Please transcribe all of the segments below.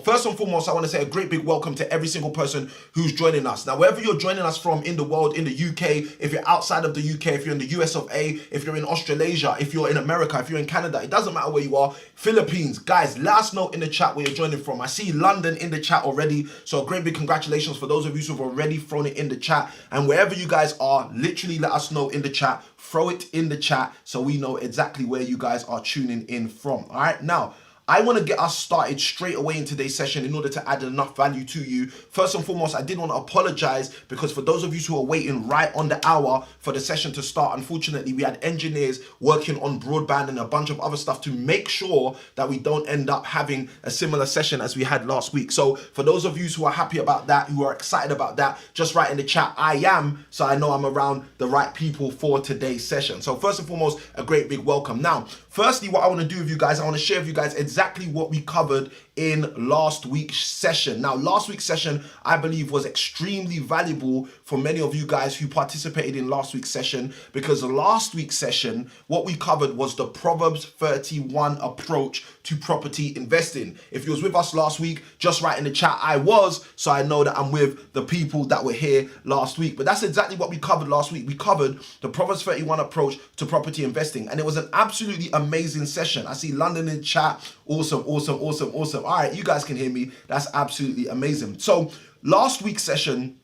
First and foremost, I want to say a great big welcome to every single person who's joining us. Now, wherever you're joining us from in the world, in the UK, if you're outside of the UK, if you're in the US of A, if you're in Australasia, if you're in America, if you're in Canada, it doesn't matter where you are. Philippines, guys, let us know in the chat where you're joining from. I see London in the chat already, so a great big congratulations for those of you who've already thrown it in the chat. And wherever you guys are, literally let us know in the chat. Throw it in the chat so we know exactly where you guys are tuning in from. All right, now, I want to get us started straight away in today's session in order to add enough value to you. First and foremost, I did want to apologize because for those of you who are waiting right on the hour for the session to start, unfortunately, we had engineers working on broadband and a bunch of other stuff to make sure that we don't end up having a similar session as we had last week. So for those of you who are happy about that, who are excited about that, just write in the chat, I am, so I know I'm around the right people for today's session. So first and foremost, a great big welcome. Now, firstly, what I want to do with you guys, I want to share with you guys exactly what we covered in last week's session. Now, last week's session, I believe, was extremely valuable for many of you guys who participated in last week's session, because last week's session, what we covered was the Proverbs 31 approach to property investing. If you was with us last week, just write in the chat, I was, so I know that I'm with the people that were here last week. But that's exactly what we covered last week. We covered the Proverbs 31 approach to property investing, and it was an absolutely amazing session. I see London in chat. Awesome, awesome, awesome, awesome. All right, you guys can hear me. That's absolutely amazing. So last week's session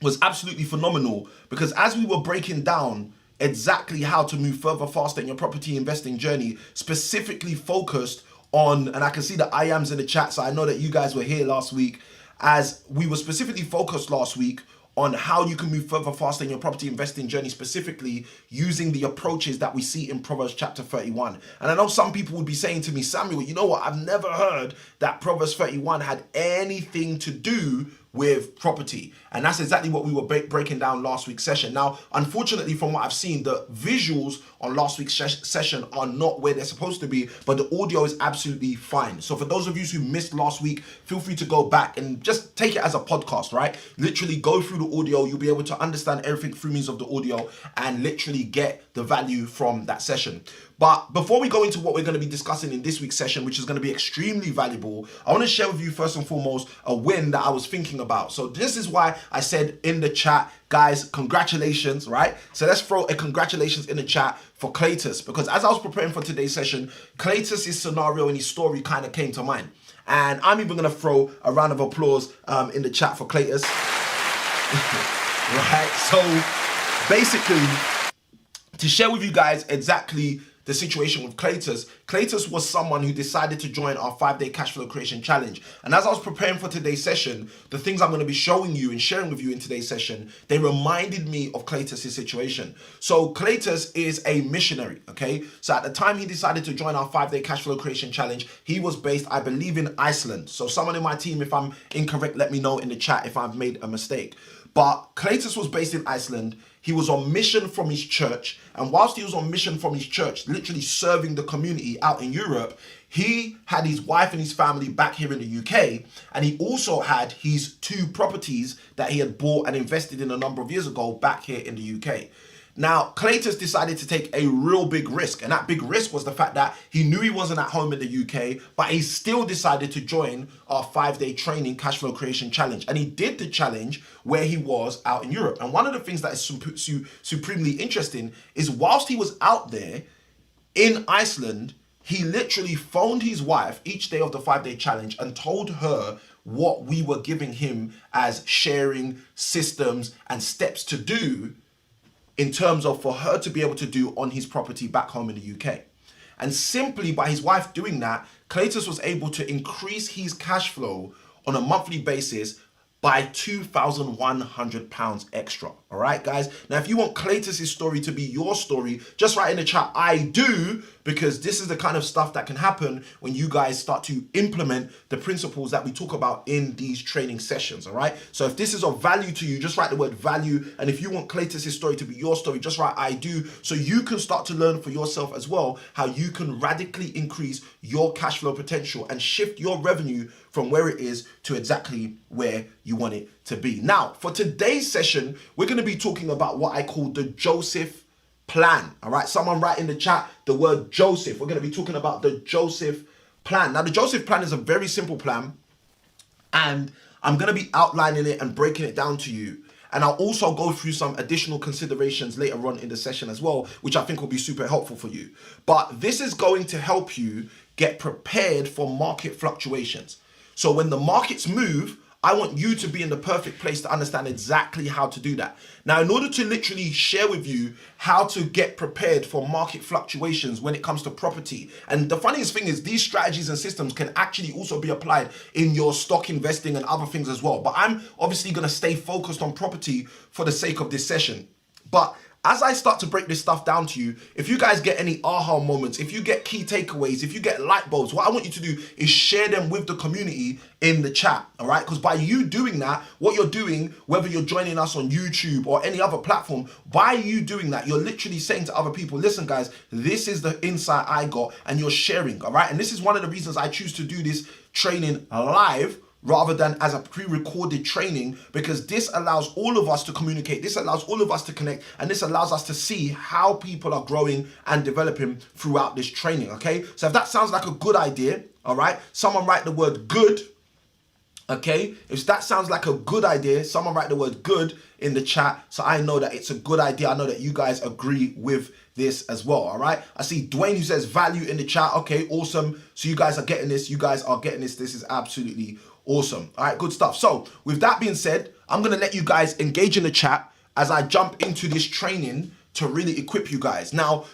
was absolutely phenomenal because as we were breaking down exactly how to move further faster in your property investing journey, specifically focused on, and I can see the I ams in the chat, so I know that you guys were here last week, as we were specifically focused last week on how you can move further faster in your property investing journey, specifically using the approaches that we see in Proverbs chapter 31. And I know some people would be saying to me, Samuel, you know what? I've never heard that Proverbs 31 had anything to do with property. And that's exactly what we were breaking down last week's session. Now, unfortunately, from what I've seen, the visuals on last week's session are not where they're supposed to be, but the audio is absolutely fine. So for those of you who missed last week, feel free to go back and just take it as a podcast, right? Literally go through the audio. You'll be able to understand everything through means of the audio and literally get the value from that session. But before we go into what we're going to be discussing in this week's session, which is going to be extremely valuable, I want to share with you first and foremost a win that I was thinking about. So this is why I said in the chat, guys, congratulations, right? So let's throw a congratulations in the chat for Cletus, because as I was preparing for today's session, Cletus' scenario and his story kind of came to mind. And I'm even going to throw a round of applause in the chat for Cletus. Right? So basically, to share with you guys exactly the situation with Cletus. Cletus was someone who decided to join our 5-day cash flow creation challenge. And as I was preparing for today's session, the things I'm going to be showing you and sharing with you in today's session, they reminded me of Cletus' situation. So Cletus is a missionary, okay? So at the time he decided to join our 5-day cash flow creation challenge, he was based, I believe, in Iceland. So someone in my team, if I'm incorrect, let me know in the chat if I've made a mistake. But Cletus was based in Iceland. He was on mission from his church. And whilst he was on mission from his church, literally serving the community out in Europe, he had his wife and his family back here in the UK. And he also had his 2 properties that he had bought and invested in a number of years ago back here in the UK. Now, Cletus decided to take a real big risk, and that big risk was the fact that he knew he wasn't at home in the UK, but he still decided to join our 5-day training cash flow creation challenge. And he did the challenge where he was out in Europe. And one of the things that is supremely interesting is whilst he was out there in Iceland, he literally phoned his wife each day of the 5-day challenge and told her what we were giving him as sharing systems and steps to do in terms of for her to be able to do on his property back home in the UK. And simply by his wife doing that, Cletus was able to increase his cash flow on a monthly basis by £2,100 extra. All right, guys? Now, if you want Cletus' story to be your story, just write in the chat, I do, because this is the kind of stuff that can happen when you guys start to implement the principles that we talk about in these training sessions, all right? So if this is of value to you, just write the word value. And if you want Cletus' story to be your story, just write I do, so you can start to learn for yourself as well how you can radically increase your cash flow potential and shift your revenue from where it is to exactly where you want it to be. Now, for today's session, we're going to be talking about what I call the Joseph plan. All right, someone write in the chat the word Joseph. We're going to be talking about the Joseph plan. Now, the Joseph plan is a very simple plan. And I'm going to be outlining it and breaking it down to you. And I'll also go through some additional considerations later on in the session as well, which I think will be super helpful for you. But this is going to help you get prepared for market fluctuations. So when the markets move, I want you to be in the perfect place to understand exactly how to do that. Now, in order to literally share with you how to get prepared for market fluctuations when it comes to property, and the funniest thing is these strategies and systems can actually also be applied in your stock investing and other things as well. But I'm obviously going to stay focused on property for the sake of this session. But as I start to break this stuff down to you, if you guys get any aha moments, if you get key takeaways, if you get light bulbs, what I want you to do is share them with the community in the chat, all right? Because by you doing that, what you're doing, whether you're joining us on YouTube or any other platform, by you doing that, you're literally saying to other people, listen guys, this is the insight I got, and you're sharing, all right? And this is one of the reasons I choose to do this training live rather than as a pre-recorded training, because this allows all of us to communicate, this allows all of us to connect, and this allows us to see how people are growing and developing throughout this training, okay? So if that sounds like a good idea, all right, someone write the word good, okay? If that sounds like a good idea, someone write the word good in the chat so I know that it's a good idea. I know that you guys agree with this as well, all right? I see Dwayne who says value in the chat. Okay, awesome. So you guys are getting this. You guys are getting this. This is absolutely awesome. All right, good stuff. So with that being said, I'm going to let you guys engage in the chat as I jump into this training to really equip you guys. Now,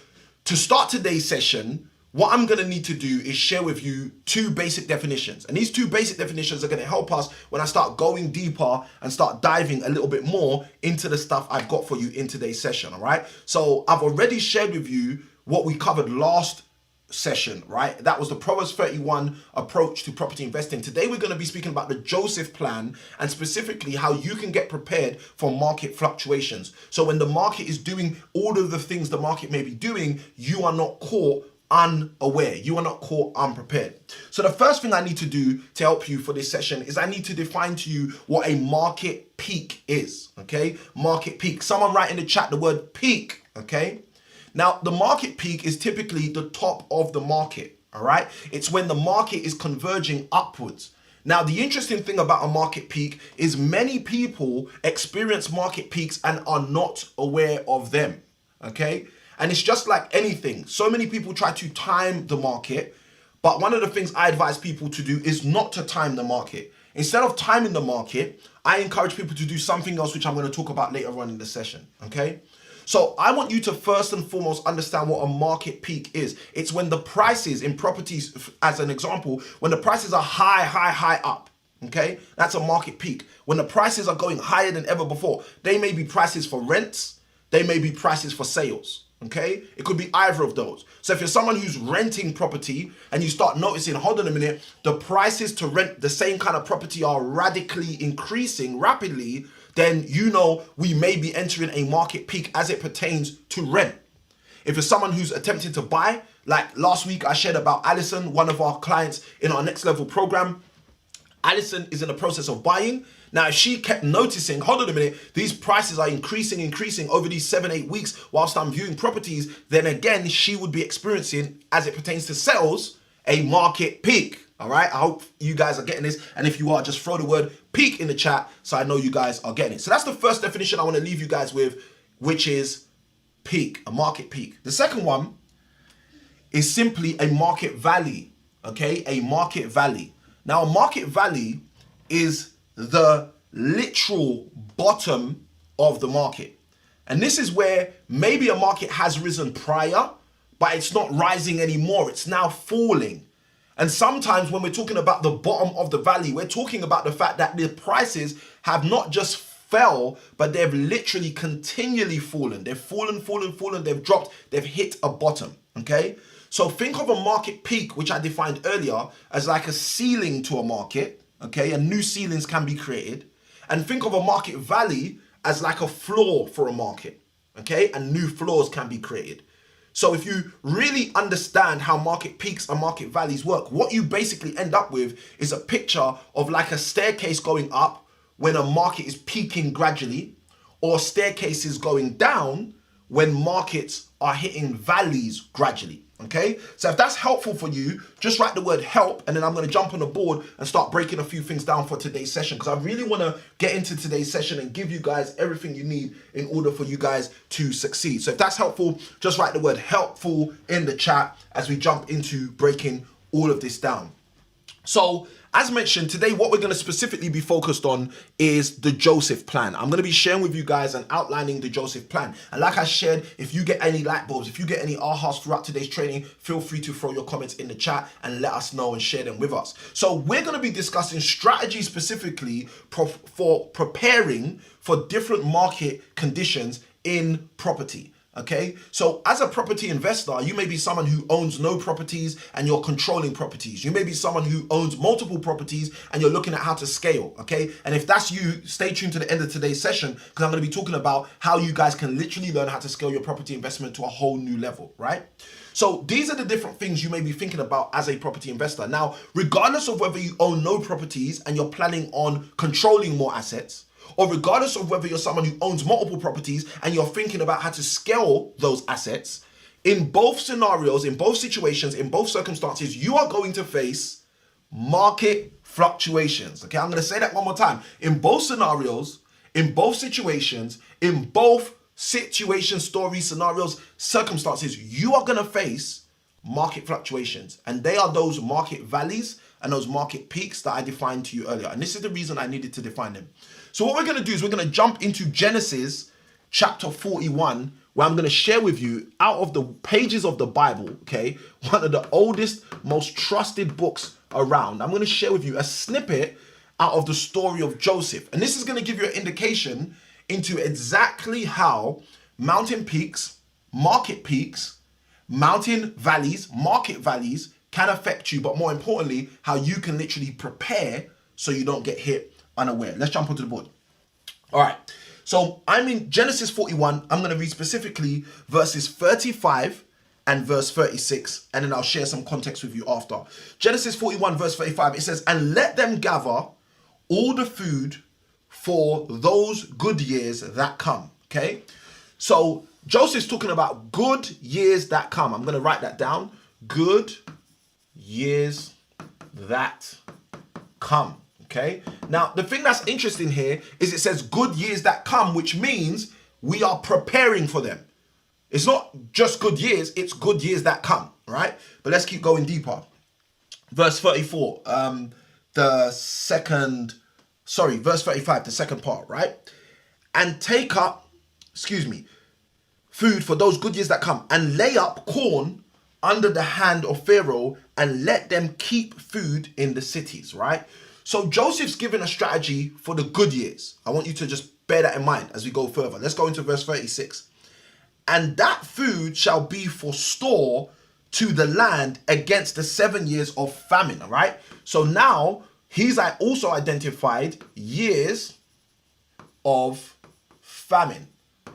to start today's session, what I'm going to need to do is share with you two basic definitions. And these two basic definitions are going to help us when I start going deeper and start diving a little bit more into the stuff I've got for you in today's session, all right? So I've already shared with you what we covered last session, right? That was the Proverbs 31 approach to property investing. Today we're going to be speaking about the Joseph plan and specifically how you can get prepared for market fluctuations. So when the market is doing all of the things the market may be doing, you are not caught unaware. You are not caught unprepared. So the first thing I need to do to help you for this session is I need to define to you what a market peak is, okay? Market peak. Someone write in the chat the word peak, okay? Now, the market peak is typically the top of the market, all right? It's when the market is converging upwards. Now, the interesting thing about a market peak is many people experience market peaks and are not aware of them, okay? And it's just like anything. So many people try to time the market, but one of the things I advise people to do is not to time the market. Instead of timing the market, I encourage people to do something else, which I'm going to talk about later on in the session, okay? So I want you to first and foremost understand what a market peak is. It's when the prices in properties, as an example, when the prices are high up, okay? That's a market peak. When the prices are going higher than ever before, they may be prices for rents, they may be prices for sales. Okay, it could be either of those. So if you're someone who's renting property and you start noticing, hold on a minute, the prices to rent the same kind of property are radically increasing rapidly, then you know we may be entering a market peak as it pertains to rent. If you're someone who's attempting to buy, like last week I shared about Alison, one of our clients in our next level program. Alison is in the process of buying. Now, if she kept noticing, hold on a minute, these prices are increasing over these 7-8 weeks whilst I'm viewing properties, then again, she would be experiencing, as it pertains to sales, a market peak. All right, I hope you guys are getting this. And if you are, just throw the word peak in the chat so I know you guys are getting it. So that's the first definition I want to leave you guys with, which is peak, a market peak. The second one is simply a market valley, okay? A market valley. Now, a market valley is the literal bottom of the market. And this is where maybe a market has risen prior, but it's not rising anymore. It's now falling. And sometimes when we're talking about the bottom of the valley, we're talking about the fact that the prices have not just fell, but they've literally continually fallen. They've fallen, they've dropped, they've hit a bottom, okay? So think of a market peak, which I defined earlier, as like a ceiling to a market, okay? And new ceilings can be created. And think of a market valley as like a floor for a market, okay? And new floors can be created. So if you really understand how market peaks and market valleys work, what you basically end up with is a picture of like a staircase going up when a market is peaking gradually, or staircases going down when markets are hitting valleys gradually. Okay, so if that's helpful for you, just write the word help, and then I'm going to jump on the board and start breaking a few things down for today's session, because I really want to get into today's session and give you guys everything you need in order for you guys to succeed. So if that's helpful, just write the word helpful in the chat as we jump into breaking all of this down. So, as mentioned, today what we're going to specifically be focused on is the Joseph plan. I'm going to be sharing with you guys and outlining the Joseph plan. And like I shared, if you get any light bulbs, if you get any ahas throughout today's training, feel free to throw your comments in the chat and let us know and share them with us. So we're going to be discussing strategy specifically for preparing for different market conditions in property. Okay, so as a property investor, you may be someone who owns no properties and you're controlling properties. You may be someone who owns multiple properties and you're looking at how to scale. Okay, and if that's you, stay tuned to the end of today's session, because I'm going to be talking about how you guys can literally learn how to scale your property investment to a whole new level, right? So these are the different things you may be thinking about as a property investor. Now, regardless of whether you own no properties and you're planning on controlling more assets, or regardless of whether you're someone who owns multiple properties and you're thinking about how to scale those assets, in both scenarios, in both situations, in both circumstances, you are going to face market fluctuations. Okay, I'm going to say that one more time. In both scenarios, in both situations, in both situations, stories, scenarios, circumstances, you are going to face market fluctuations. And they are those market valleys and those market peaks that I defined to you earlier. And this is the reason I needed to define them. So what we're going to do is we're going to jump into Genesis chapter 41, where I'm going to share with you out of the pages of the Bible, okay, one of the oldest, most trusted books around. I'm going to share with you a snippet out of the story of Joseph. And this is going to give you an indication into exactly how mountain peaks, mountain valleys, market valleys can affect you, but more importantly, how you can literally prepare so you don't get hit unaware. Let's jump onto the board. All right. So I'm in Genesis 41. I'm going to read specifically verses 35 and verse 36, and then I'll share some context with you after. Genesis 41 verse 35, it says, "And let them gather all the food for those good years that come." Okay. So Joseph's talking about good years that come. I'm going to write that down. Good years that come. Okay. Now, the thing that's interesting here is it says good years that come, which means we are preparing for them. It's not just good years, it's good years that come, right? But let's keep going deeper. Verse 34, verse 35, the second part, right? "And take up, food for those good years that come, and lay up corn under the hand of Pharaoh, and let them keep food in the cities," right? So Joseph's given a strategy for the good years. I want you to just bear that in mind as we go further. Let's go into verse 36. "And that food shall be for store to the land against the 7 years of famine," all right? So now he's also identified years of famine,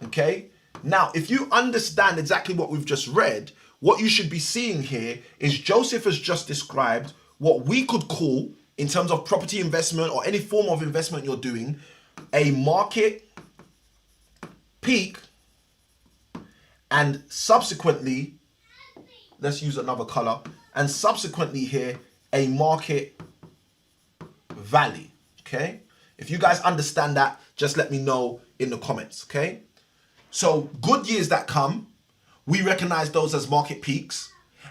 okay? Now, if you understand exactly what we've just read, what you should be seeing here is Joseph has just described what we could call, in terms of property investment or any form of investment you're doing, a market peak, and subsequently, let's use another color, and subsequently here, a market valley, okay? If you guys understand that, just let me know in the comments, okay? So good years that come, we recognize those as market peaks.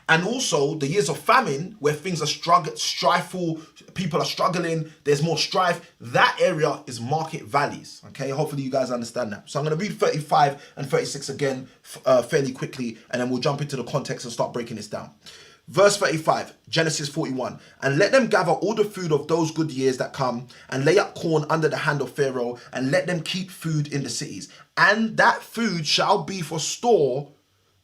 And also the years of famine, where things are strifeful, people are struggling, there's more strife, that area is market valleys, okay? Hopefully you guys understand that. So I'm going to read 35 and 36 again fairly quickly, and then we'll jump into the context and start breaking this down. Verse 35, Genesis 41, "And let them gather all the food of those good years that come, and lay up corn under the hand of Pharaoh, and let them keep food in the cities. And that food shall be for store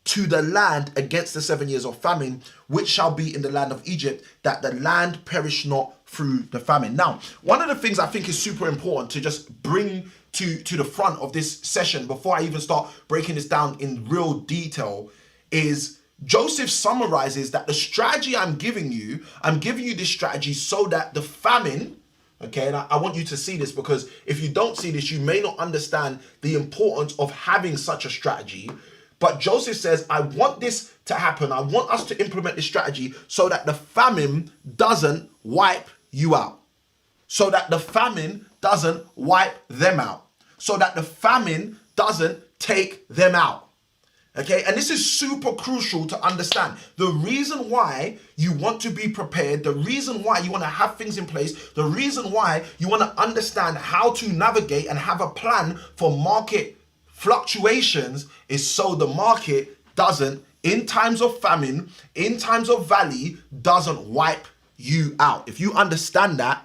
to the land against the 7 years of famine, which shall be in the land of Egypt, that the land perish not through the famine." Now, one of the things I think is super important to just bring to the front of this session before I even start breaking this down in real detail is Joseph summarizes that the strategy I'm giving you this strategy so that the famine, okay, and I want you to see this, because if you don't see this, you may not understand the importance of having such a strategy. But Joseph says, I want this to happen. I want us to implement this strategy so that the famine doesn't wipe you out. So that the famine doesn't wipe them out. So that the famine doesn't take them out. Okay, and this is super crucial to understand. The reason why you want to be prepared, the reason why you want to have things in place, the reason why you want to understand how to navigate and have a plan for market fluctuations is so the market doesn't, in times of famine, in times of valley, doesn't wipe you out. If you understand that,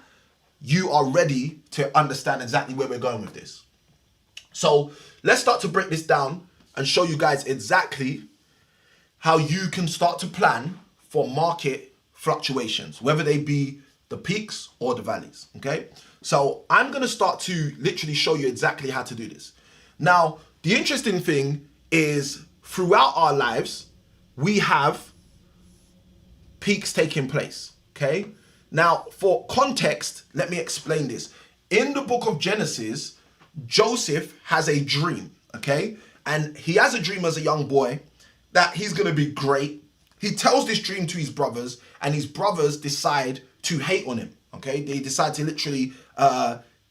you are ready to understand exactly where we're going with this. So let's start to break this down and show you guys exactly how you can start to plan for market fluctuations, whether they be the peaks or the valleys, okay? So I'm gonna start to literally show you exactly how to do this. Now, the interesting thing is throughout our lives, we have peaks taking place, okay? Now, for context, let me explain this. In the book of Genesis, Joseph has a dream, okay? And he has a dream as a young boy that he's going to be great. He tells this dream to his brothers, and his brothers decide to hate on him, okay? They decide to literally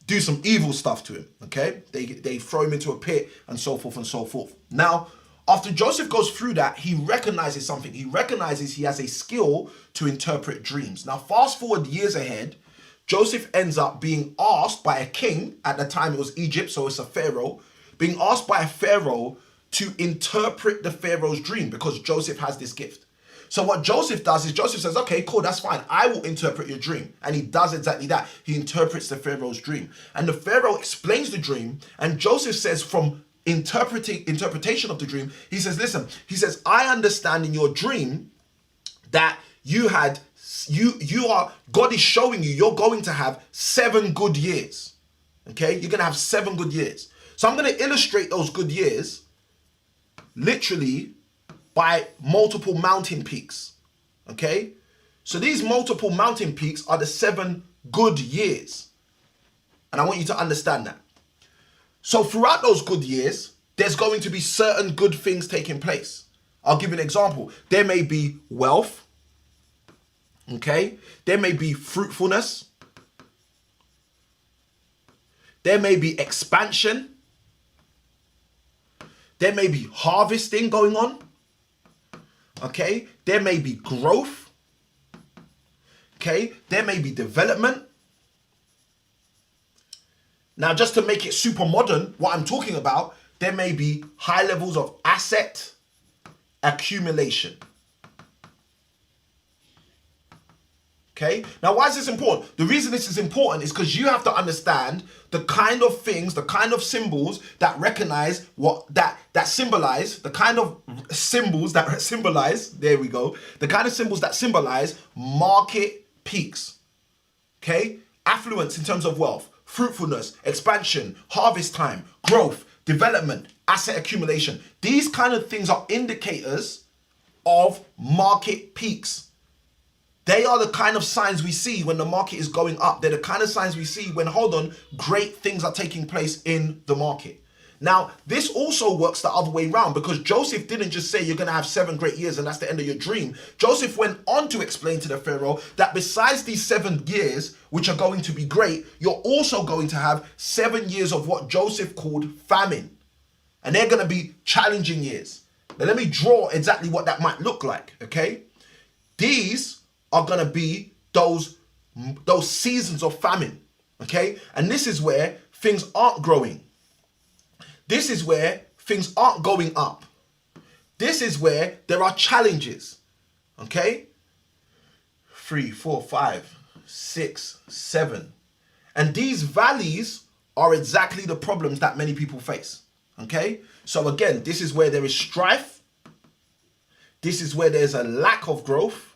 do some evil stuff to him, okay? They throw him into a pit and so forth and so forth. Now, after Joseph goes through that, he recognizes something. He recognizes he has a skill to interpret dreams. Now, fast forward years ahead, Joseph ends up being asked by a king. At the time, it was Egypt, so it's a pharaoh. Being asked by a pharaoh to interpret the pharaoh's dream because Joseph has this gift. So what Joseph does is Joseph says, okay, cool, that's fine. I will interpret your dream. And he does exactly that. He interprets the pharaoh's dream. And the pharaoh explains the dream. And Joseph says from interpretation of the dream, he says, listen, he says, I understand in your dream that God is showing you, you're going to have 7 good years. Okay, you're going to have 7 good years. So I'm going to illustrate those good years literally by multiple mountain peaks. Okay, so these multiple mountain peaks are the 7 good years. And I want you to understand that. So throughout those good years, there's going to be certain good things taking place. I'll give you an example. There may be wealth. Okay, there may be fruitfulness. There may be expansion. There may be harvesting going on. Okay, there may be growth. Okay, there may be development. Now, just to make it super modern, what I'm talking about, there may be high levels of asset accumulation. Okay, now why is this important? The reason this is important is because you have to understand the kind of things, the kind of symbols that recognize what that symbolize, the kind of symbols that symbolize, there we go, the kind of symbols that symbolize market peaks. Okay, affluence in terms of wealth, fruitfulness, expansion, harvest time, growth, development, asset accumulation. These kind of things are indicators of market peaks. They are the kind of signs we see when the market is going up. They're the kind of signs we see when, hold on, great things are taking place in the market. Now, this also works the other way around because Joseph didn't just say you're going to have 7 great years and that's the end of your dream. Joseph went on to explain to the Pharaoh that besides these 7 years, which are going to be great, you're also going to have 7 years of what Joseph called famine. And they're going to be challenging years. Now, let me draw exactly what that might look like, okay? These are going to be those seasons of famine, okay? And this is where things aren't growing. This is where things aren't going up. This is where there are challenges, okay? 3, 4, 5, 6, 7. And these valleys are exactly the problems that many people face, okay? So again, this is where there is strife. This is where there's a lack of growth.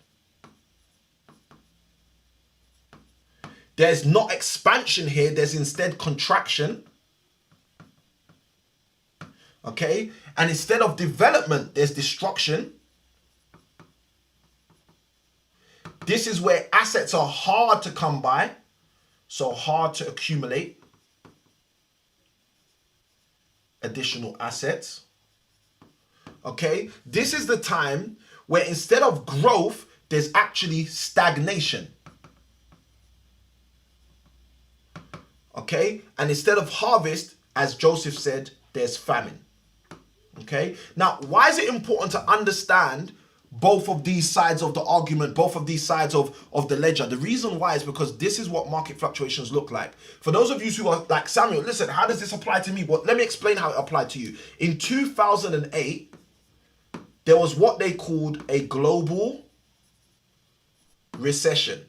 There's not expansion here, there's instead contraction. Okay? And instead of development, there's destruction. This is where assets are hard to come by, so hard to accumulate additional assets. okay? This is the time where instead of growth, there's actually stagnation. Okay? And instead of harvest, as Joseph said, there's famine. Okay? Now, why is it important to understand both of these sides of the argument, both of these sides of the ledger? The reason why is because this is what market fluctuations look like. For those of you who are like, Samuel, listen, how does this apply to me? Well, let me explain how it applied to you. In 2008, there was what they called a global recession.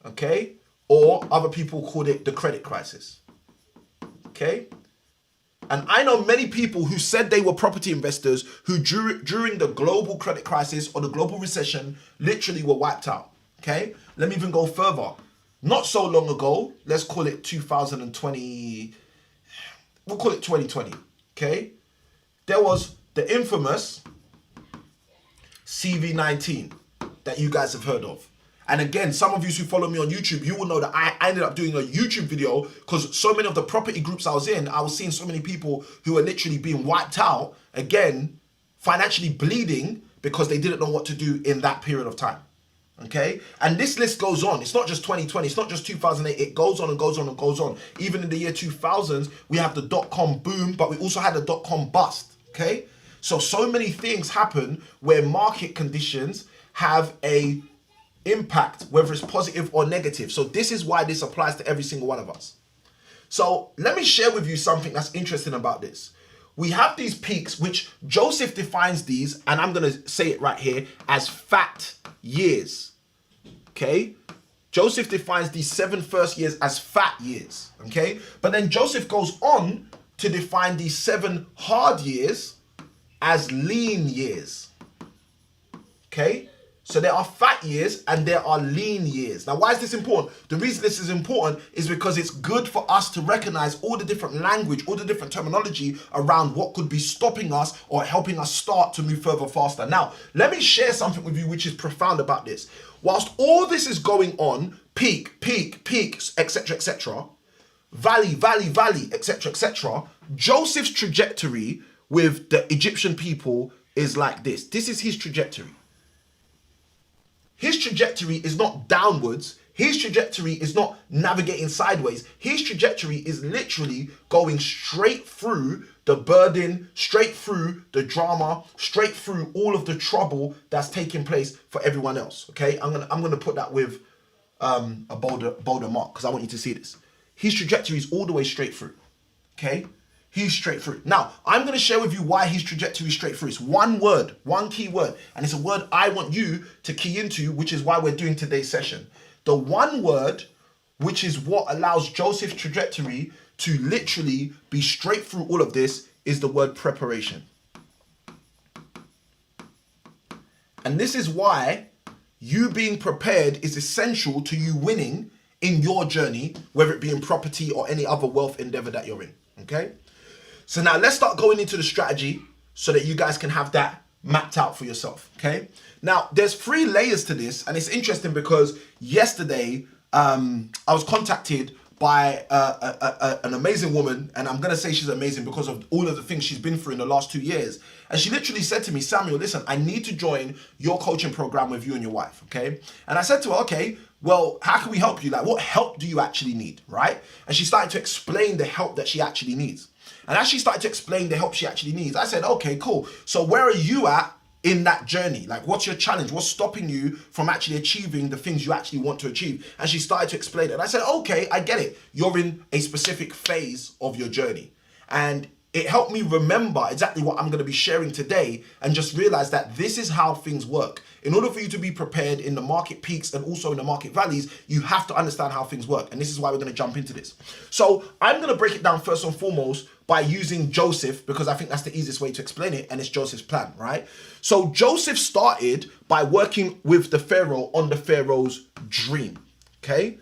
Okay? Or other people called it the credit crisis. Okay? And I know many people who said they were property investors who during the global credit crisis or the global recession literally were wiped out. Okay? Let me even go further. Not so long ago, let's call it 2020, we'll call it 2020. Okay? There was the infamous CV-19 that you guys have heard of. And again, some of you who follow me on YouTube, you will know that I ended up doing a YouTube video because so many of the property groups I was in, I was seeing so many people who were literally being wiped out, again, financially bleeding because they didn't know what to do in that period of time. Okay? And this list goes on. It's not just 2020. It's not just 2008. It goes on and goes on and goes on. Even in the year 2000s, we have the dot-com boom, but we also had the dot-com bust. Okay? So many things happen where market conditions have a impact, whether it's positive or negative. So this is why this applies to every single one of us. So let me share with you something that's interesting about this. We have these peaks, which Joseph defines these, and I'm going to say it right here, as fat years. Okay? Joseph defines these 7 first years as fat years. Okay? But then Joseph goes on to define these 7 hard years as lean years. Okay? So there are fat years and there are lean years. Now, why is this important? The reason this is important is because it's good for us to recognize all the different language, all the different terminology around what could be stopping us or helping us start to move further faster. Now, let me share something with you which is profound about this. Whilst all this is going on, peak, etc., valley, etc., Joseph's trajectory with the Egyptian people is like this. This is his trajectory. His trajectory is not downwards. His trajectory is not navigating sideways. His trajectory is literally going straight through the burden, straight through the drama, straight through all of the trouble that's taking place for everyone else. Okay, I'm gonna put that with a bolder mark because I want you to see this. His trajectory is all the way straight through. Okay. He's straight through. Now, I'm going to share with you why his trajectory is straight through. It's one word, one key word. And it's a word I want you to key into, which is why we're doing today's session. The one word, which is what allows Joseph's trajectory to literally be straight through all of this, is the word preparation. And this is why you being prepared is essential to you winning in your journey, whether it be in property or any other wealth endeavor that you're in. Okay? So now let's start going into the strategy so that you guys can have that mapped out for yourself, okay? Now, there's 3 layers to this, and it's interesting because yesterday I was contacted by an amazing woman, and I'm going to say she's amazing because of all of the things she's been through in the last 2 years. And she literally said to me, Samuel, listen, I need to join your coaching program with you and your wife, okay? And I said to her, okay, well, how can we help you? Like, what help do you actually need, right? And she started to explain the help that she actually needs. And as she started to explain the help she actually needs, I said, okay, cool. So where are you at in that journey? Like, what's your challenge? What's stopping you from actually achieving the things you actually want to achieve? And she started to explain it. And I said, okay, I get it. You're in a specific phase of your journey. And it helped me remember exactly what I'm going to be sharing today and just realize that this is how things work. In order for you to be prepared in the market peaks and also in the market valleys, you have to understand how things work. And this is why we're going to jump into this. So I'm going to break it down first and foremost by using Joseph, because I think that's the easiest way to explain it, and it's Joseph's plan, right? So Joseph started by working with the Pharaoh on the Pharaoh's dream, okay?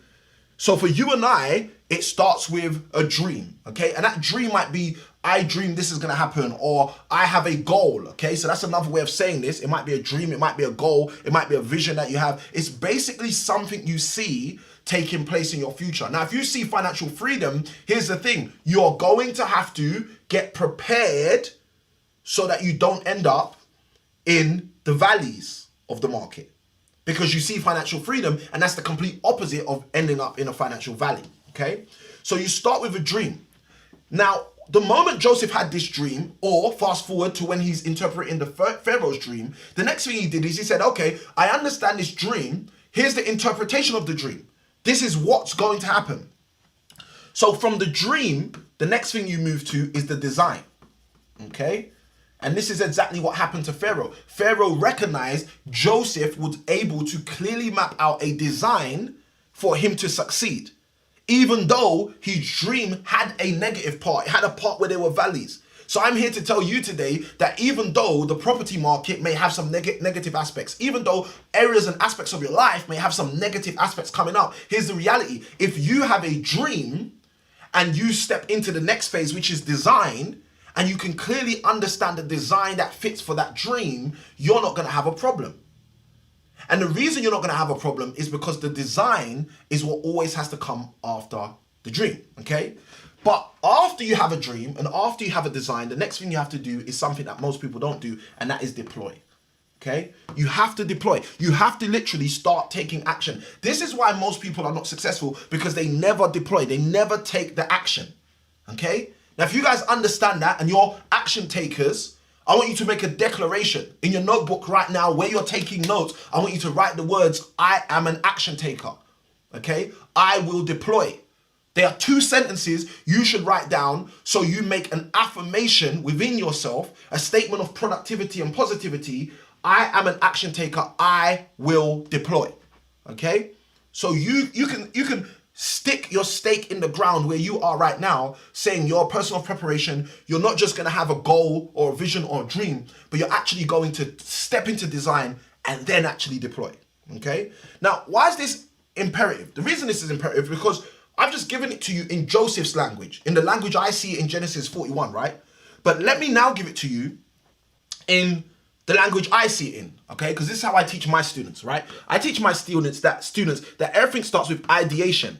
So for you and I, it starts with a dream, okay? And that dream might be, I dream this is gonna happen, or I have a goal, okay? So that's another way of saying this. It might be a dream, it might be a goal, it might be a vision that you have. It's basically something you see taking place in your future. Now, if you see financial freedom, here's the thing. You're going to have to get prepared so that you don't end up in the valleys of the market, because you see financial freedom, and that's the complete opposite of ending up in a financial valley. Okay, so you start with a dream. Now, the moment Joseph had this dream, or fast forward to when he's interpreting the Pharaoh's dream, the next thing he did is he said, okay, I understand this dream. Here's the interpretation of the dream. This is what's going to happen. So from the dream, the next thing you move to is the design. Okay? And this is exactly what happened to Pharaoh. Pharaoh recognized Joseph was able to clearly map out a design for him to succeed. Even though his dream had a negative part, it had a part where there were valleys. So I'm here to tell you today that even though the property market may have some negative aspects, even though areas and aspects of your life may have some negative aspects coming up, here's the reality. If you have a dream and you step into the next phase, which is design, and you can clearly understand the design that fits for that dream, you're not going to have a problem. And the reason you're not going to have a problem is because the design is what always has to come after the dream, okay? But after you have a dream and after you have a design, the next thing you have to do is something that most people don't do, and that is deploy, okay? You have to deploy. You have to literally start taking action. This is why most people are not successful, because they never deploy. They never take the action, okay? Now, if you guys understand that and you're action takers, I want you to make a declaration in your notebook right now where you're taking notes. I want you to write the words, I am an action taker, okay? I will deploy. There are 2 sentences you should write down so you make an affirmation within yourself, a statement of productivity and positivity. I am an action taker. I will deploy, okay? So you can stick your stake in the ground where you are right now, saying your personal preparation, you're not just going to have a goal or a vision or a dream, but you're actually going to step into design and then actually deploy, okay? Now, why is this imperative? The reason this is imperative is because I've just given it to you in Joseph's language, in the language I see in Genesis 41, right? But let me now give it to you in the language I see it in, okay? Because this is how I teach my students, right? I teach my students that everything starts with ideation.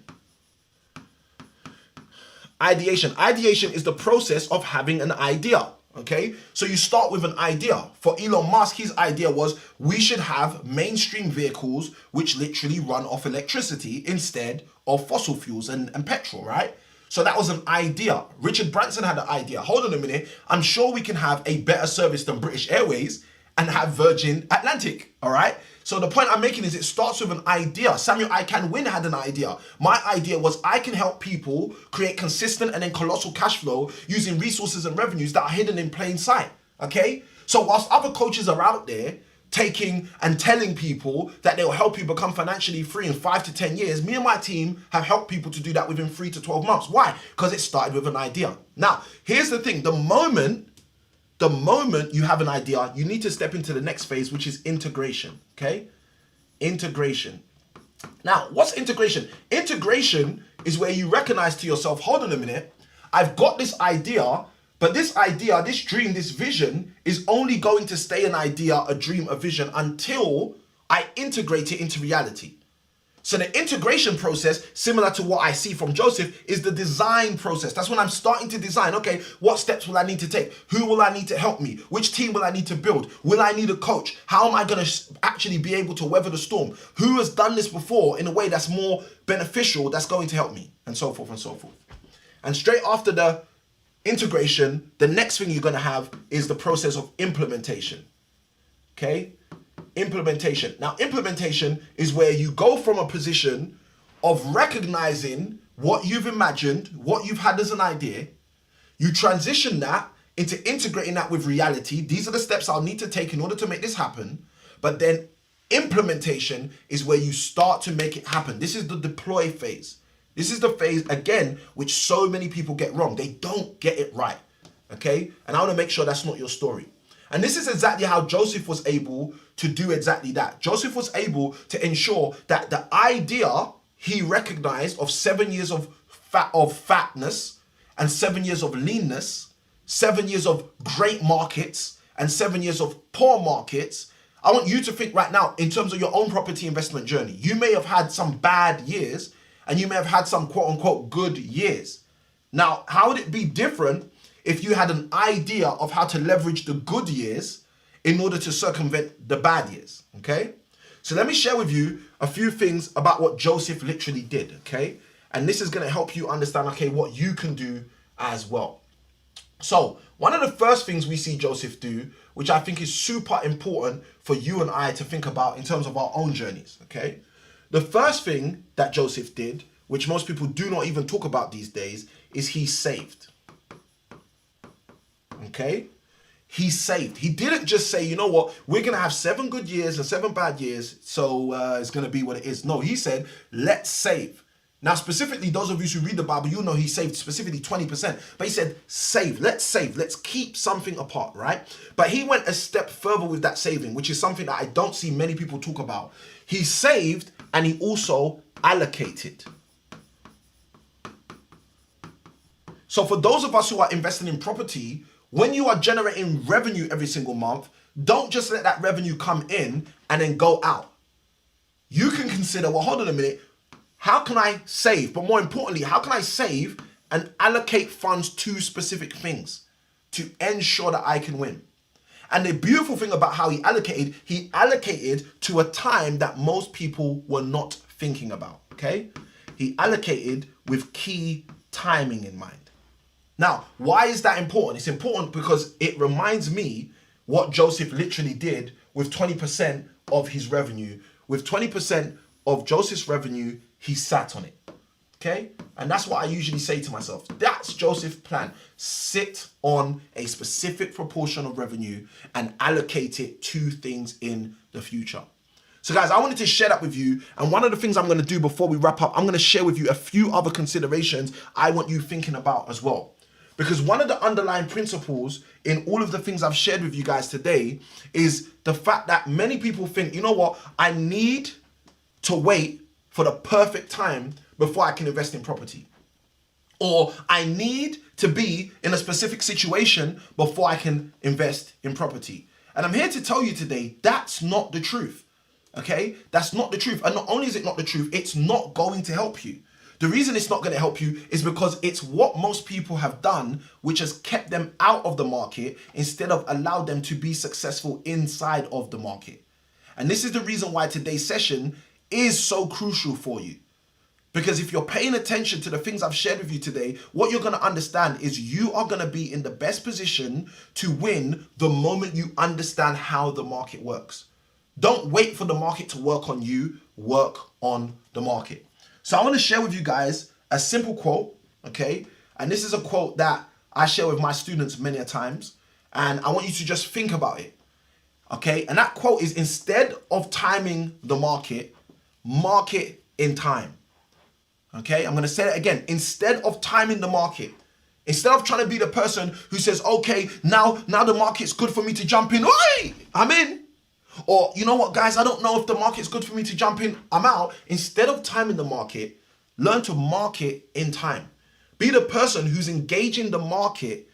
Ideation is the process of having an idea, okay? So you start with an idea. For Elon Musk, his idea was we should have mainstream vehicles which literally run off electricity instead of fossil fuels and petrol, right? So that was an idea. Richard Branson had an idea. Hold on a minute. I'm sure we can have a better service than British Airways and have Virgin Atlantic, all right? So the point I'm making is it starts with an idea. Samuel Wynne had an idea. My idea was I can help people create consistent and then colossal cash flow using resources and revenues that are hidden in plain sight, okay? So whilst other coaches are out there taking and telling people that they will help you become financially free in 5 to 10 years, me and my team have helped people to do that within 3 to 12 months. Why? Because it started with an idea. Now, here's the thing. The moment you have an idea, you need to step into the next phase, which is integration, okay? Integration. Now, what's integration? Integration is where you recognize to yourself, hold on a minute, I've got this idea, but this idea, this dream, this vision is only going to stay an idea, a dream, a vision until I integrate it into reality. So the integration process, similar to what I see from Joseph, is the design process. That's when I'm starting to design, okay, what steps will I need to take? Who will I need to help me? Which team will I need to build? Will I need a coach? How am I going to actually be able to weather the storm? Who has done this before in a way that's more beneficial, that's going to help me? And so forth and so forth. And straight after the integration, the next thing you're going to have is the process of implementation, okay? Implementation. Now, implementation is where you go from a position of recognizing what you've imagined, what you've had as an idea. You transition that into integrating that with reality. These are the steps I'll need to take in order to make this happen. But then implementation is where you start to make it happen. This is the deploy phase. This is the phase, again, which so many people get wrong. They don't get it right, okay? And I want to make sure that's not your story. And this is exactly how Joseph was able to do exactly that. Joseph was able to ensure that the idea he recognized of 7 years of fatness and 7 years of leanness, 7 years of great markets and 7 years of poor markets. I want you to think right now in terms of your own property investment journey. You may have had some bad years and you may have had some quote unquote good years. Now, how would it be different if you had an idea of how to leverage the good years in order to circumvent the bad years, okay? So let me share with you a few things about what Joseph literally did, okay? And this is going to help you understand, okay, what you can do as well. So one of the first things we see Joseph do, which I think is super important for you and I to think about in terms of our own journeys, okay? The first thing that Joseph did, which most people do not even talk about these days, is he saved. Okay? He saved. He didn't just say, you know what, we're going to have 7 good years and 7 bad years, so it's going to be what it is. No, he said, let's save. Now, specifically, those of you who read the Bible, you know he saved specifically 20%. But he said, save, let's keep something apart, right? But he went a step further with that saving, which is something that I don't see many people talk about. He saved and he also allocated. So for those of us who are investing in property, when you are generating revenue every single month, don't just let that revenue come in and then go out. You can consider, well, hold on a minute, how can I save? But more importantly, how can I save and allocate funds to specific things to ensure that I can win? And the beautiful thing about how he allocated to a time that most people were not thinking about, okay? He allocated with key timing in mind. Now, why is that important? It's important because it reminds me what Joseph literally did with 20% of his revenue. With 20% of Joseph's revenue, he sat on it, okay? And that's what I usually say to myself. That's Joseph's plan. Sit on a specific proportion of revenue and allocate it to things in the future. So guys, I wanted to share that with you. And one of the things I'm going to do before we wrap up, I'm going to share with you a few other considerations I want you thinking about as well. Because one of the underlying principles in all of the things I've shared with you guys today is the fact that many people think, you know what, I need to wait for the perfect time before I can invest in property. Or I need to be in a specific situation before I can invest in property. And I'm here to tell you today, that's not the truth, okay? That's not the truth. And not only is it not the truth, it's not going to help you. The reason it's not going to help you is because it's what most people have done, which has kept them out of the market instead of allowed them to be successful inside of the market. And this is the reason why today's session is so crucial for you. Because if you're paying attention to the things I've shared with you today, what you're going to understand is you are going to be in the best position to win the moment you understand how the market works. Don't wait for the market to work on you, work on the market. So I want to share with you guys a simple quote, okay? And this is a quote that I share with my students many a times. And I want you to just think about it, okay? And that quote is, instead of timing the market, market in time. Okay, I'm going to say it again. Instead of timing the market, instead of trying to be the person who says, okay, now the market's good for me to jump in. Oi, I'm in. Or, you know what, guys, I don't know if the market's good for me to jump in. I'm out. Instead of timing the market, learn to market in time. Be the person who's engaging the market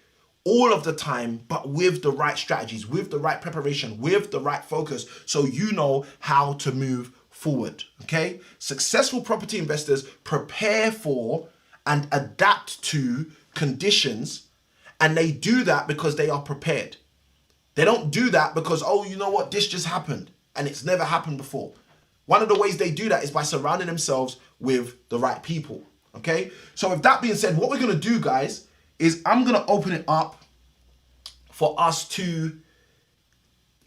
all of the time, but with the right strategies, with the right preparation, with the right focus, so you know how to move forward, okay? Successful property investors prepare for and adapt to conditions, and they do that because they are prepared. They don't do that because, oh, you know what, this just happened and it's never happened before. One of the ways they do that is by surrounding themselves with the right people, okay? So with that being said, what we're gonna do, guys, is I'm gonna open it up for us to,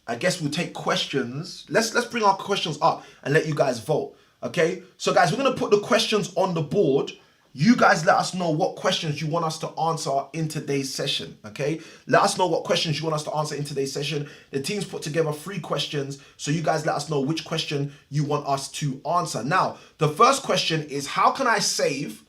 I guess we'll take questions. Let's bring our questions up and let you guys vote, okay? So guys, we're gonna put the questions on the board. You guys let us know what questions you want us to answer in today's session, okay? Let us know what questions you want us to answer in today's session. The team's put together 3 questions, so you guys let us know which question you want us to answer. Now, the first question is, how can I save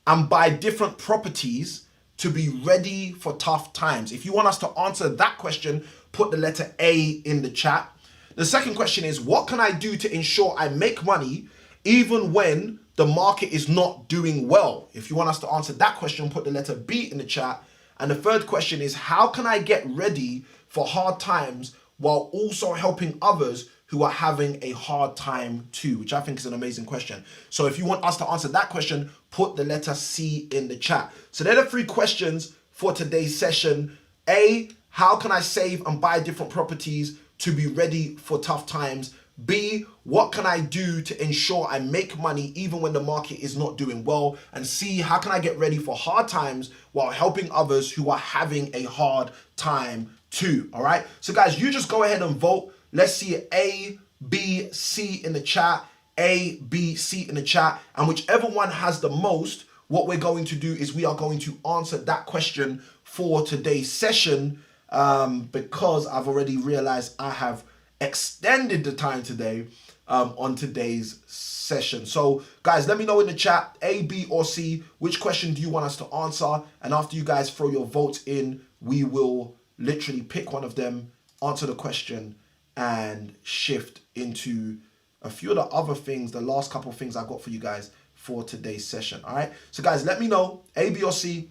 and buy different properties to be ready for tough times? If you want us to answer that question, put the letter A in the chat. The second question is, what can I do to ensure I make money even when the market is not doing well? If you want us to answer that question, put the letter B in the chat. And the third question is, how can I get ready for hard times while also helping others who are having a hard time too? Which I think is an amazing question. So if you want us to answer that question, put the letter C in the chat. So they're the 3 questions for today's session. A, how can I save and buy different properties to be ready for tough times? B, what can I do to ensure I make money even when the market is not doing well? And C, how can I get ready for hard times while helping others who are having a hard time too? All right. So guys, you just go ahead and vote. Let's see A, B, C in the chat. A, B, C in the chat. And whichever one has the most, what we're going to do is we are going to answer that question for today's session, because I've already realized I have extended the time today on today's session. So guys, let me know in the chat, A, B, or C, which question do you want us to answer? And after you guys throw your votes in, we will literally pick one of them, answer the question, and shift into a few of the other things, the last couple of things I got for you guys for today's session. All right. So guys, let me know, A, B, or C,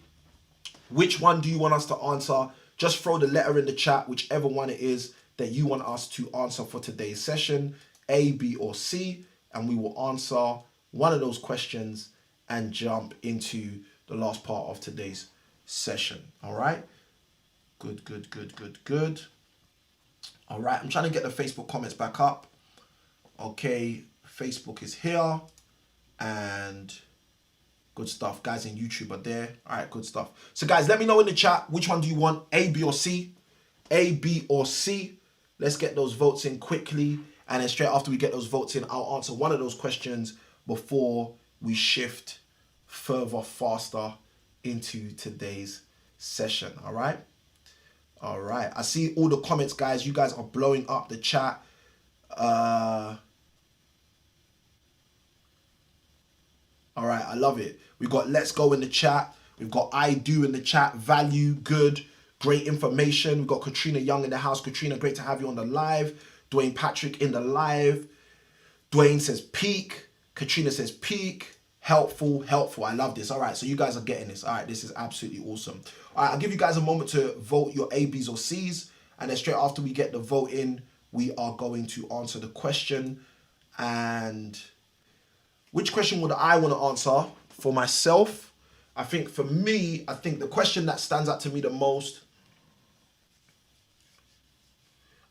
which one do you want us to answer? Just throw the letter in the chat, whichever one it is that you want us to answer for today's session, A, B, or C, and we will answer one of those questions and jump into the last part of today's session. All right. Good, good, good, good, good. All right. I'm trying to get the Facebook comments back up. Okay. Facebook is here and good stuff. Guys in YouTube are there. All right. Good stuff. So guys, let me know in the chat, which one do you want? A, B, or C? A, B, or C? Let's get those votes in quickly. And then straight after we get those votes in, I'll answer one of those questions before we shift further, faster into today's session. All right. All right. I see all the comments, guys. You guys are blowing up the chat. All right. I love it. We've got let's go in the chat. We've got I do in the chat. Value, good. Great information. We've got Katrina Young in the house. Katrina, great to have you on the live. Dwayne Patrick in the live. Dwayne says peak. Katrina says peak. Helpful, helpful. I love this. All right, so you guys are getting this. All right, this is absolutely awesome. All right, I'll give you guys a moment to vote your A, B's, or C's. And then straight after we get the vote in, we are going to answer the question. And which question would I want to answer for myself? I think for me, I think the question that stands out to me the most,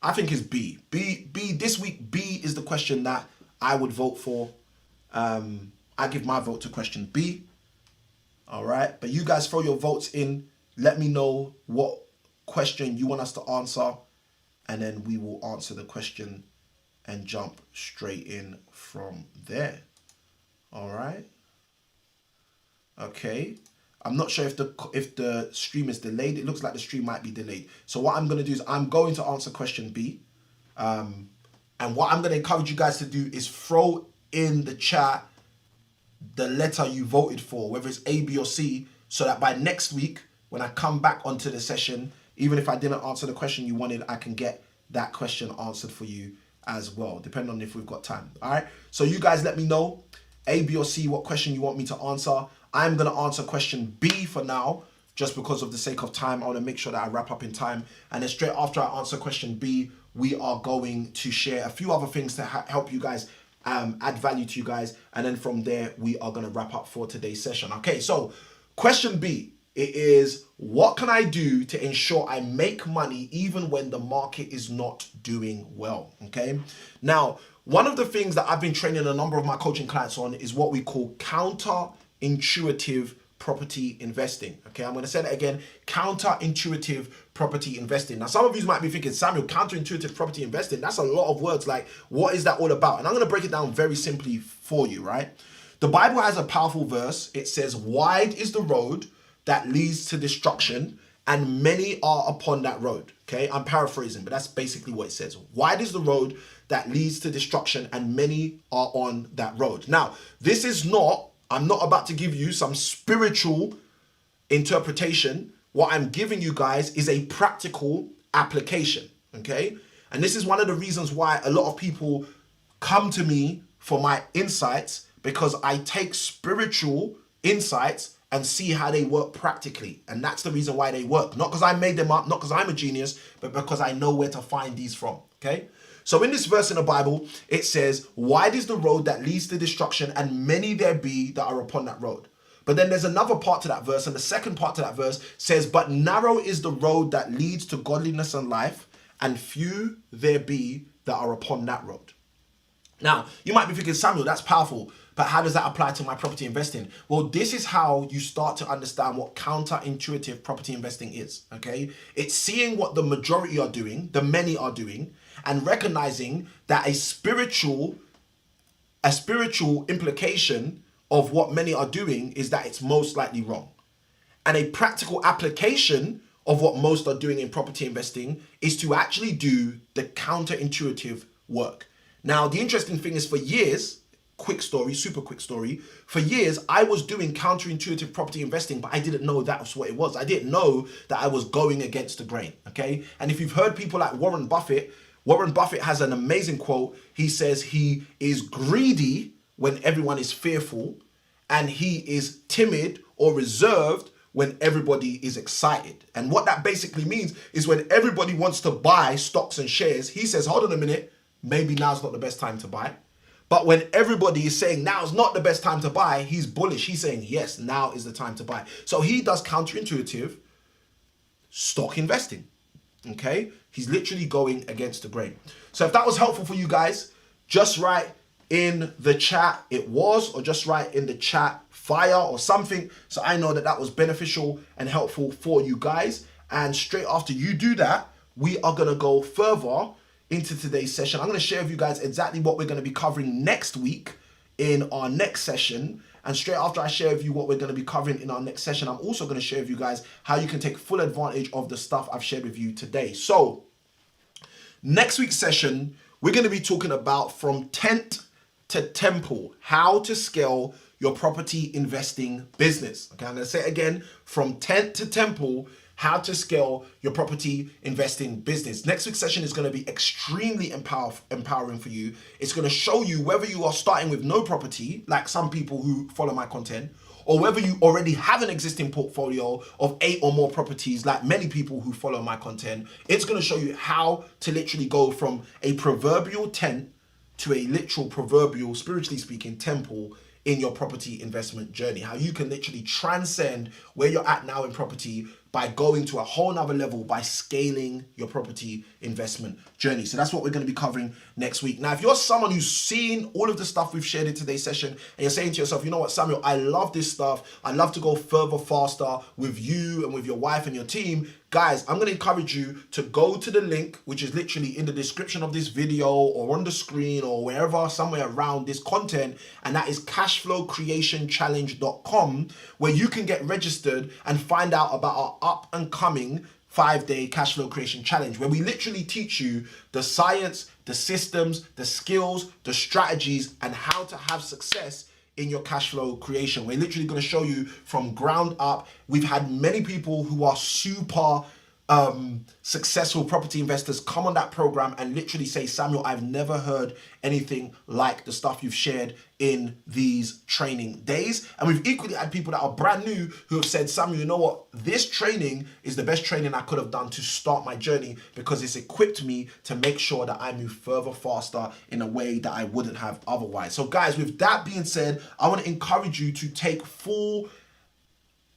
I think is B. B this week, B is the question that I would vote for. I give my vote to question B. All right. But you guys throw your votes in. Let me know what question you want us to answer. And then we will answer the question and jump straight in from there. All right. Okay. I'm not sure if the stream is delayed. It looks like the stream might be delayed. So what I'm going to do is I'm going to answer question B. And what I'm going to encourage you guys to do is throw in the chat the letter you voted for, whether it's A, B, or C, so that by next week, when I come back onto the session, even if I didn't answer the question you wanted, I can get that question answered for you as well, depending on if we've got time. All right. So you guys let me know, A, B, or C, what question you want me to answer. I'm going to answer question B for now, just because of the sake of time. I want to make sure that I wrap up in time. And then straight after I answer question B, we are going to share a few other things to help you guys, add value to you guys. And then from there, we are going to wrap up for today's session. Okay, so question B, it is, what can I do to ensure I make money even when the market is not doing well? Okay, now, one of the things that I've been training a number of my coaching clients on is what we call counterintuitive property investing. Okay, I'm going to say that again, counterintuitive property investing. Now, some of you might be thinking, Samuel, counterintuitive property investing, that's a lot of words. Like, what is that all about? And I'm going to break it down very simply for you, right? The Bible has a powerful verse. It says, wide is the road that leads to destruction, and many are upon that road. Okay, I'm paraphrasing, but that's basically what it says. Wide is the road that leads to destruction, and many are on that road. Now, this is not, I'm not about to give you some spiritual interpretation. What I'm giving you guys is a practical application, okay? And this is one of the reasons why a lot of people come to me for my insights, because I take spiritual insights and see how they work practically. And that's the reason why they work. Not because I made them up, not because I'm a genius, but because I know where to find these from, okay? So in this verse in the Bible, it says, wide is the road that leads to destruction, and many there be that are upon that road. But then there's another part to that verse, and the second part to that verse says, but narrow is the road that leads to godliness and life, and few there be that are upon that road. Now, you might be thinking, Samuel, that's powerful, but how does that apply to my property investing? Well, this is how you start to understand what counterintuitive property investing is, okay? It's seeing what the majority are doing, the many are doing, and recognizing that a spiritual implication of what many are doing is that it's most likely wrong. And a practical application of what most are doing in property investing is to actually do the counterintuitive work. Now, the interesting thing is, for years, quick story, super quick story, for years, I was doing counterintuitive property investing, but I didn't know that was what it was. I didn't know that I was going against the grain, okay? And if you've heard people like Warren Buffett has an amazing quote. He says he is greedy when everyone is fearful, and he is timid or reserved when everybody is excited. And what that basically means is when everybody wants to buy stocks and shares, he says, hold on a minute, maybe now's not the best time to buy. But when everybody is saying now's not the best time to buy, he's bullish. He's saying, yes, now is the time to buy. So he does counterintuitive stock investing, okay? He's literally going against the grain. So if that was helpful for you guys, just write in the chat it was, or just write in the chat fire or something, so I know that that was beneficial and helpful for you guys. And straight after you do that, we are going to go further into today's session. I'm going to share with you guys exactly what we're going to be covering next week in our next session. And straight after I share with you what we're going to be covering in our next session, I'm also going to share with you guys how you can take full advantage of the stuff I've shared with you today. So next week's session, we're going to be talking about from tent to temple, how to scale your property investing business. Okay, I'm going to say it again, from tent to temple, how to scale your property investing business. Next week's session is going to be extremely empowering for you. It's going to show you whether you are starting with no property, like some people who follow my content, or whether you already have an existing portfolio of 8 or more properties, like many people who follow my content. It's going to show you how to literally go from a proverbial tent to a literal proverbial, spiritually speaking, temple in your property investment journey. How you can literally transcend where you're at now in property by going to a whole nother level by scaling your property investment journey. So that's what we're going to be covering next week. Now, if you're someone who's seen all of the stuff we've shared in today's session, and you're saying to yourself, you know what, Samuel, I love this stuff. I love to go further, faster with you and with your wife and your team. Guys, I'm going to encourage you to go to the link, which is literally in the description of this video or on the screen or wherever, somewhere around this content. And that is cashflowcreationchallenge.com, where you can get registered and find out about our up and coming 5-day cash flow creation challenge, where we literally teach you the science, the systems, the skills, the strategies, and how to have success in your cash flow creation. We're literally going to show you from ground up. We've had many people who are super successful property investors come on that program and literally say, Samuel, I've never heard anything like the stuff you've shared in these training days. And we've equally had people that are brand new who have said, Samuel, you know what? This training is the best training I could have done to start my journey, because it's equipped me to make sure that I move further, faster in a way that I wouldn't have otherwise. So guys, with that being said, I want to encourage you to take full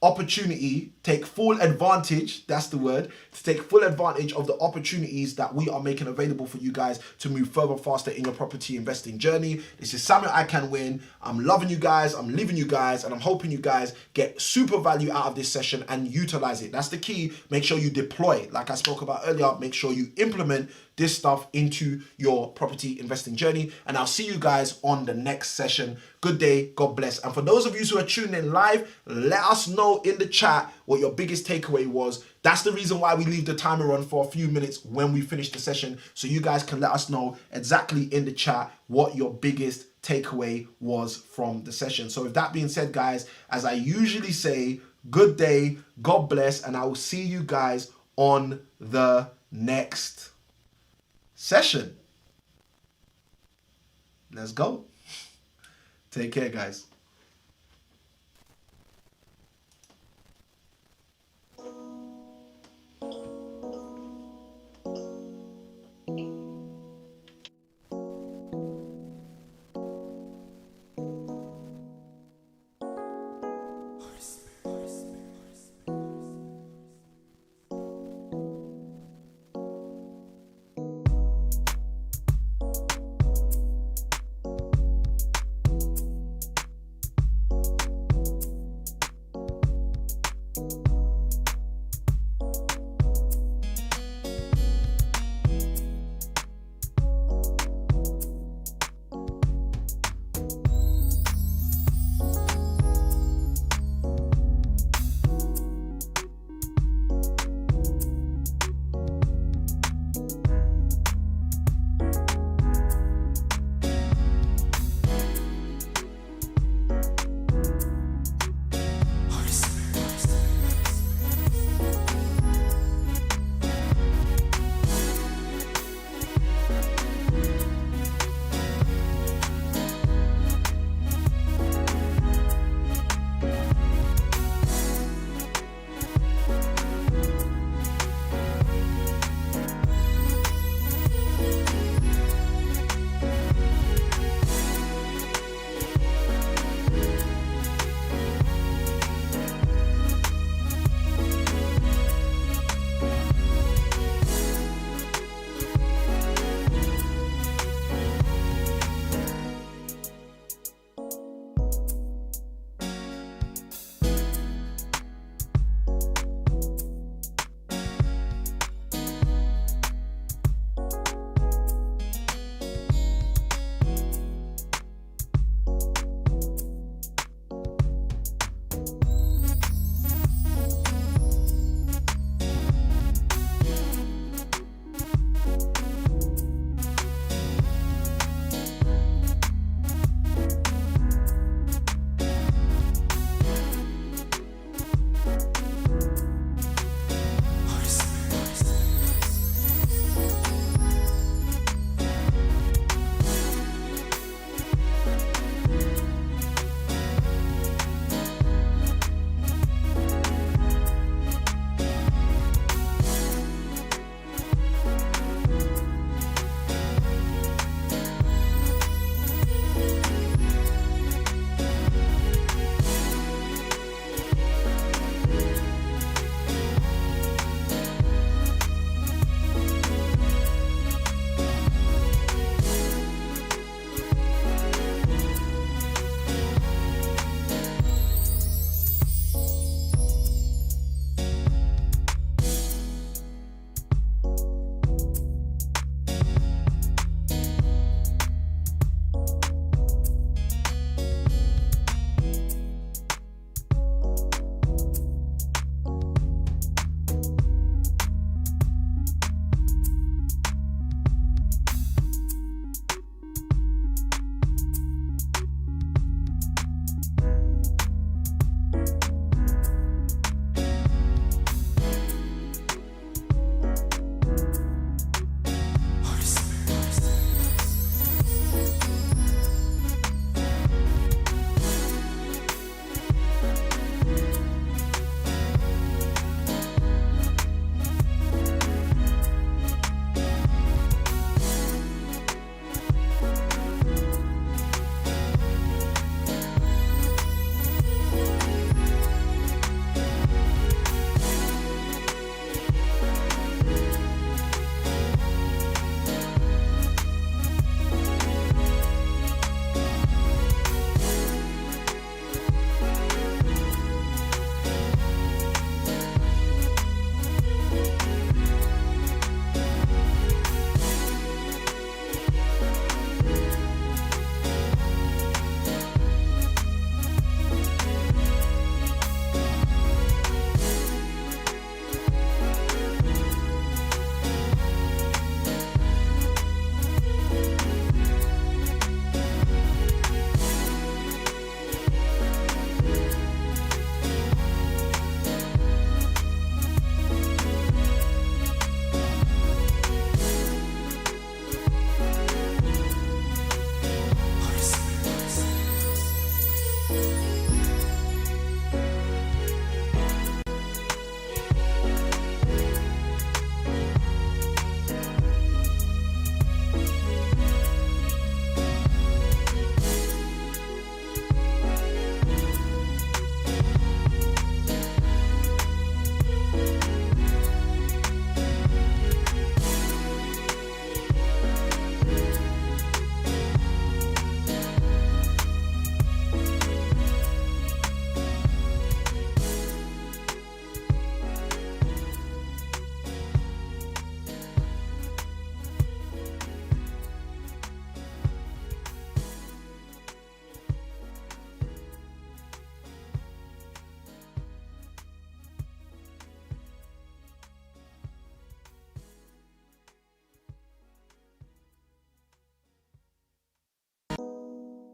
advantage, that's the word, to take full advantage of the opportunities that we are making available for you guys to move further, faster in your property investing journey. This is Samuel I Can Win. I'm loving you guys, I'm leaving you guys, and I'm hoping you guys get super value out of this session and utilize it. That's the key. Make sure you deploy it. Like I spoke about earlier, make sure you implement this stuff into your property investing journey. And I'll see you guys on the next session. Good day, God bless. And for those of you who are tuning in live, let us know in the chat what your biggest takeaway was. That's the reason why we leave the timer on for a few minutes when we finish the session, so you guys can let us know exactly in the chat what your biggest takeaway was from the session. So with that being said, guys, as I usually say, good day, God bless, and I will see you guys on the next session. Let's go. Take care, guys.